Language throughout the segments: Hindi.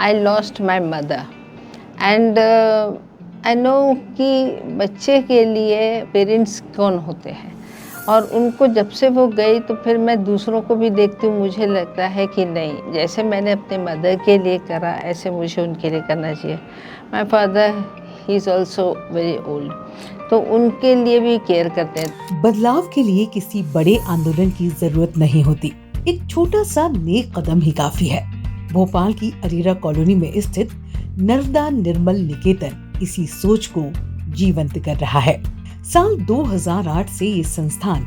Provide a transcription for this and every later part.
I lost my mother and I know कि बच्चे के लिए पेरेंट्स कौन होते हैं, और उनको जब से वो गई तो फिर मैं दूसरों को भी देखती हूँ, मुझे लगता है कि नहीं, जैसे मैंने अपने मदर के लिए करा ऐसे मुझे उनके लिए करना चाहिए। My father he is also very old, तो उनके लिए भी केयर करते हैं। बदलाव के लिए किसी बड़े आंदोलन की जरूरत नहीं होती, एक छोटा सा नेक कदम ही काफी है। भोपाल की अरेरा कॉलोनी में स्थित नर्मदा निर्मल निकेतन इसी सोच को जीवंत कर रहा है। साल 2008 से ये संस्थान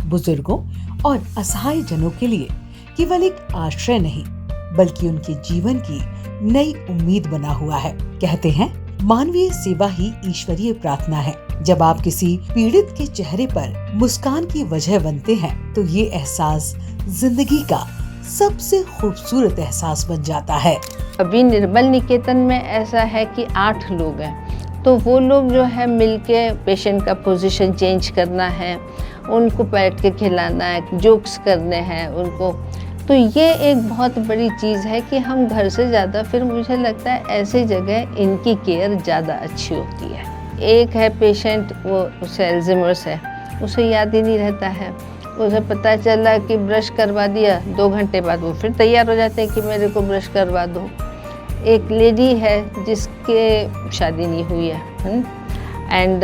बुजुर्गों और असहाय जनों के लिए केवल एक आश्रय नहीं, बल्कि उनके जीवन की नई उम्मीद बना हुआ है। कहते हैं, मानवीय सेवा ही ईश्वरीय प्रार्थना है। जब आप किसी पीड़ित के चेहरे पर मुस्कान की वजह बनते हैं, तो ये एहसास जिंदगी का सबसे खूबसूरत एहसास बन जाता है। अभी निर्मल निकेतन में ऐसा है कि 8 लोग हैं, तो वो लोग जो है मिलके पेशेंट का पोजीशन चेंज करना है, उनको बैठ के खिलाना है, जोक्स करने हैं उनको। तो ये एक बहुत बड़ी चीज़ है कि हम घर से ज़्यादा, फिर मुझे लगता है ऐसी जगह इनकी केयर ज़्यादा अच्छी होती है। एक है पेशेंट, वो उसे अल्ज़ाइमर्स है, उसे याद ही नहीं रहता है। उसे पता चला कि ब्रश करवा दिया, 2 घंटे बाद वो फिर तैयार हो जाते हैं कि मेरे को ब्रश करवा दो। एक लेडी है जिसके शादी नहीं हुई है एंड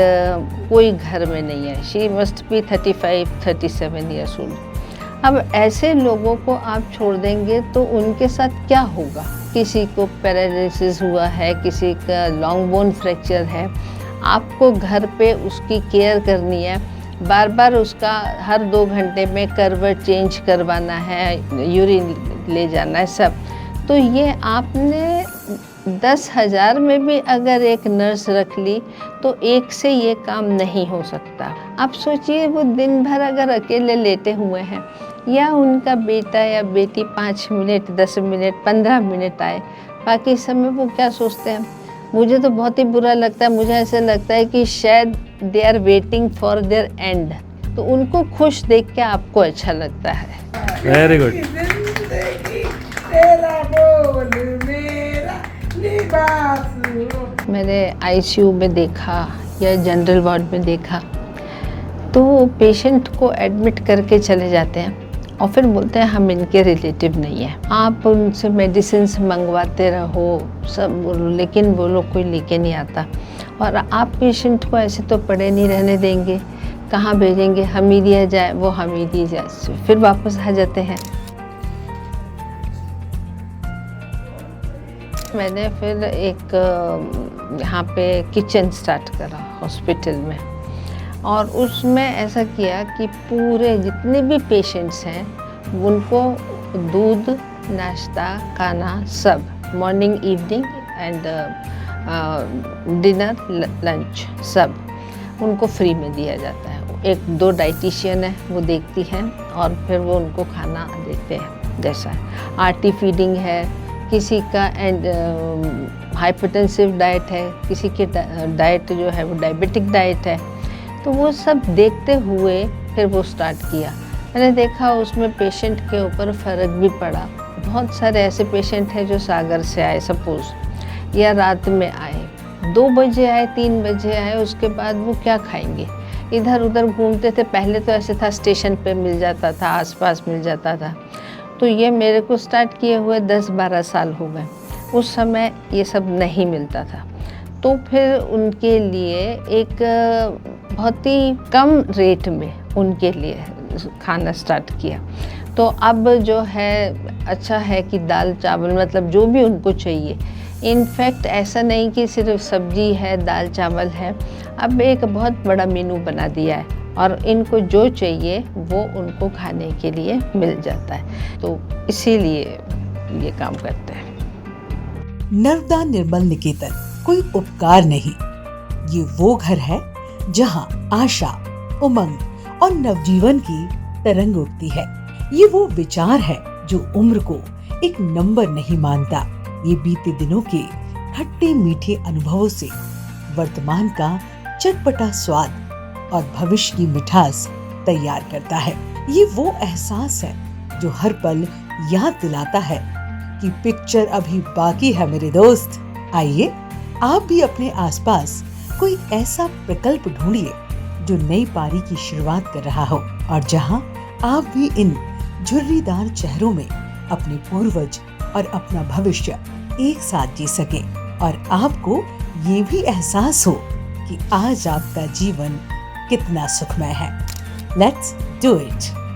कोई घर में नहीं है, she must be 35-37 years old. अब ऐसे लोगों को आप छोड़ देंगे तो उनके साथ क्या होगा? किसी को पैरालिसिस हुआ है, किसी का लॉन्ग बोन फ्रैक्चर है, आपको घर पे उसकी केयर करनी है, बार बार उसका हर 2 घंटे में करवट चेंज करवाना है, यूरिन ले जाना है सब। तो ये आपने 10,000 में भी अगर एक नर्स रख ली तो एक से ये काम नहीं हो सकता। आप सोचिए, वो दिन भर अगर अकेले लेटे हुए हैं, या उनका बेटा या बेटी 5 मिनट, 10 मिनट, 15 मिनट आए, बाकी समय वो क्या सोचते हैं? मुझे तो बहुत ही बुरा लगता है। मुझे ऐसे लगता है कि शायद they are waiting for their end, तो उनको खुश देख के आपको अच्छा लगता है। Very good. मैंने आईसीयू में देखा या जनरल वार्ड में देखा, तो पेशेंट को एडमिट करके चले जाते हैं और फिर बोलते हैं हम इनके रिलेटिव नहीं हैं। आप उनसे मेडिसिन मंगवाते रहो, सब बोलो, लेकिन वो लोग कोई लेके नहीं आता। और आप पेशेंट को ऐसे तो पड़े नहीं रहने देंगे, कहाँ भेजेंगे? हमीदिया जाए, वो हमीदिया जाए, फिर वापस आ जाते हैं। मैंने फिर एक यहाँ पे किचन स्टार्ट करा हॉस्पिटल में, और उसमें ऐसा किया कि पूरे जितने भी पेशेंट्स हैं उनको दूध, नाश्ता, खाना सब, morning, evening and dinner, lunch सब उनको फ्री में दिया जाता है। 1-2 डाइटिशियन है, वो देखती हैं और फिर वो उनको खाना देते हैं। जैसा आर्टी फीडिंग है, किसी का एंड हाइपरटेंसिव डाइट है, किसी की डाइट जो है वो डायबिटिक डाइट है। तो वो सब देखते हुए फिर वो स्टार्ट किया। मैंने देखा उसमें पेशेंट के ऊपर फ़र्क भी पड़ा। बहुत सारे ऐसे पेशेंट हैं जो सागर से आए सपोज़, या रात में आए, 2 बजे आए, 3 बजे आए, उसके बाद वो क्या खाएंगे? इधर उधर घूमते थे। पहले तो ऐसे था स्टेशन पे मिल जाता था, आसपास मिल जाता था। तो ये मेरे को स्टार्ट किए हुए 10-12 साल हो गए। उस समय ये सब नहीं मिलता था। तो फिर उनके लिए एक बहुत ही कम रेट में उनके लिए खाना स्टार्ट किया। तो अब जो है अच्छा है कि दाल चावल, मतलब जो भी उनको चाहिए। इनफैक्ट ऐसा नहीं कि सिर्फ सब्जी है, दाल चावल है, अब एक बहुत बड़ा मेनू बना दिया है और इनको जो चाहिए वो उनको खाने के लिए मिल जाता है। तो इसीलिए ये काम करते हैं। नर्मदा निर्मल निकेतन कोई उपकार नहीं, ये वो घर है जहां आशा, उमंग और नवजीवन की तरंग उठती है। ये वो विचार है जो उम्र को एक नंबर नहीं मानता। ये बीते दिनों के खट्टे मीठे अनुभवों से वर्तमान का चटपटा स्वाद और भविष्य की मिठास तैयार करता है। ये वो एहसास है जो हर पल याद दिलाता है कि पिक्चर अभी बाकी है मेरे दोस्त। आइए आप भी अपने आसपास कोई ऐसा प्रकल्प ढूंढिए जो नई पारी की शुरुआत कर रहा हो और जहां आप भी इन झुर्रीदार चेहरों में अपने पूर्वज और अपना भविष्य एक साथ जी सके और आपको ये भी एहसास हो कि आज आपका जीवन कितना सुखमय है। Let's do it.